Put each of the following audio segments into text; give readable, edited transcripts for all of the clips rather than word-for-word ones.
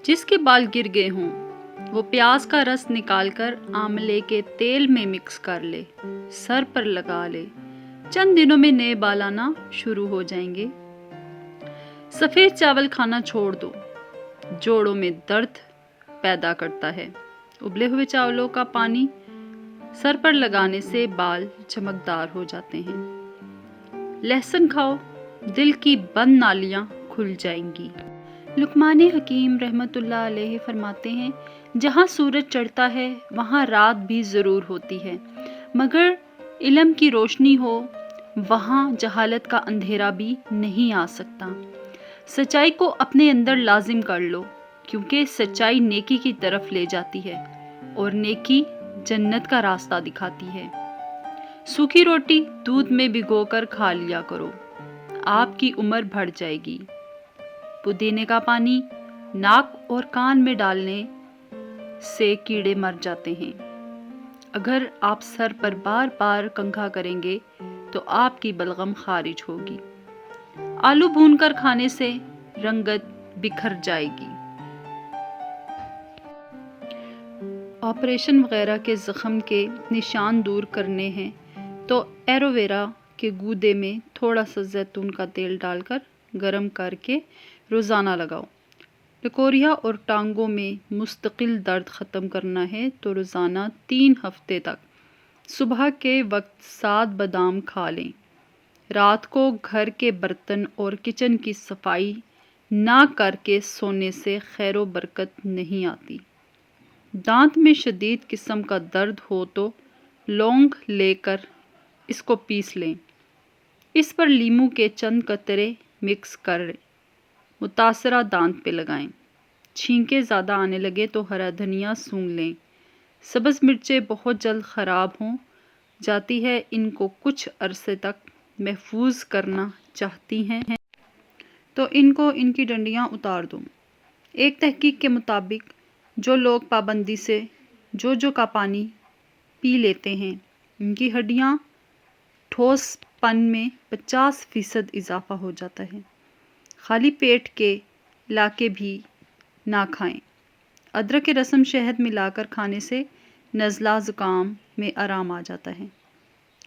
جس کے بال گر گئے ہوں وہ پیاز کا رس نکال کر آملے کے تیل میں مکس کر لے، سر پر لگا لے، چند دنوں میں نئے بال آنا شروع ہو جائیں گے۔ سفید چاول کھانا چھوڑ دو، جوڑوں میں درد پیدا کرتا ہے۔ ابلے ہوئے چاولوں کا پانی سر پر لگانے سے بال چمکدار ہو جاتے ہیں۔ لہسن کھاؤ، دل کی بند نالیاں کھل جائیں گی۔ لقمان حکیم رحمۃ اللہ علیہ فرماتے ہیں، جہاں سورج چڑھتا ہے وہاں رات بھی ضرور ہوتی ہے، مگر علم کی روشنی ہو وہاں جہالت کا اندھیرا بھی نہیں آ سکتا۔ سچائی کو اپنے اندر لازم کر لو، کیونکہ سچائی نیکی کی طرف لے جاتی ہے اور نیکی جنت کا راستہ دکھاتی ہے۔ سوکھی روٹی دودھ میں بھگو کر کھا لیا کرو، آپ کی عمر بڑھ جائے گی۔ پودینے کا پانی ناک اور کان میں ڈالنے سے کیڑے مر جاتے ہیں۔ اگر آپ سر پر بار بار کنگھا کریں گے تو آپ کی بلغم خارج ہوگی۔ آلو بھون کر کھانے سے رنگت بکھر جائے گی۔ آپریشن وغیرہ کے زخم کے نشان دور کرنے ہیں تو ایلو ویرا کے گودے میں تھوڑا سا زیتون کا تیل ڈال کر گرم کر کے روزانہ لگاؤ۔ لکوریا اور ٹانگوں میں مستقل درد ختم کرنا ہے تو روزانہ 3 ہفتے تک صبح کے وقت 7 بادام کھا لیں۔ رات کو گھر کے برتن اور کچن کی صفائی نہ کر کے سونے سے خیر و برکت نہیں آتی۔ دانت میں شدید قسم کا درد ہو تو لونگ لے کر اس کو پیس لیں، اس پر لیموں کے چند قطرے مکس کر متاثرہ دانت پہ لگائیں۔ چھینکیں زیادہ آنے لگے تو ہرا دھنیا سونگھ لیں۔ سبز مرچیں بہت جلد خراب ہو جاتی ہے، ان کو کچھ عرصے تک محفوظ کرنا چاہتی ہیں تو ان کی ڈنڈیاں اتار دو۔ ایک تحقیق کے مطابق جو لوگ پابندی سے جو کا پانی پی لیتے ہیں ان کی ہڈیاں ٹھوس پن میں 50% اضافہ ہو جاتا ہے۔ خالی پیٹ کے علاقے بھی نہ کھائیں۔ ادرک کے رسم شہد ملا کر کھانے سے نزلہ زکام میں آرام آ جاتا ہے۔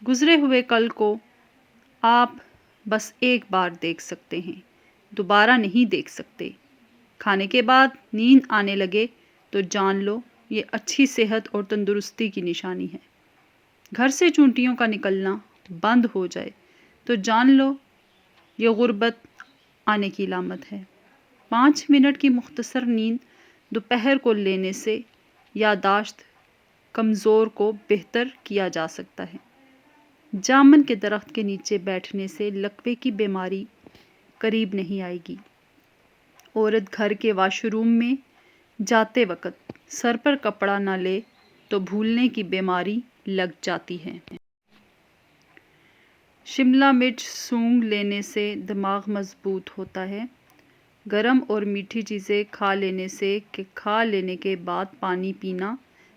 گزرے ہوئے کل کو آپ بس ایک بار دیکھ سکتے ہیں، دوبارہ نہیں دیکھ سکتے۔ کھانے کے بعد نیند آنے لگے تو جان لو یہ اچھی صحت اور تندرستی کی نشانی ہے۔ گھر سے چونٹیوں کا نکلنا بند ہو جائے تو جان لو یہ غربت آنے کی علامت ہے۔ 5 منٹ کی مختصر نیند دوپہر کو لینے سے یادداشت کمزور کو بہتر کیا جا سکتا ہے۔ جامن کے درخت کے نیچے بیٹھنے سے لکوے کی بیماری قریب نہیں آئے گی۔ عورت گھر کے واش روم میں جاتے وقت سر پر کپڑا نہ لے تو بھولنے کی بیماری لگ جاتی ہے۔ شملہ مرچ سونگھ لینے سے دماغ مضبوط ہوتا ہے۔ گرم اور میٹھی چیزیں کھا لینے کے بعد پانی پینا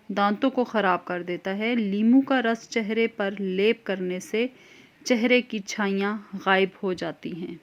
دانتوں کو خراب کر دیتا ہے۔ لیموں کا رس چہرے پر لیپ کرنے سے چہرے کی چھائیاں غائب ہو جاتی ہیں۔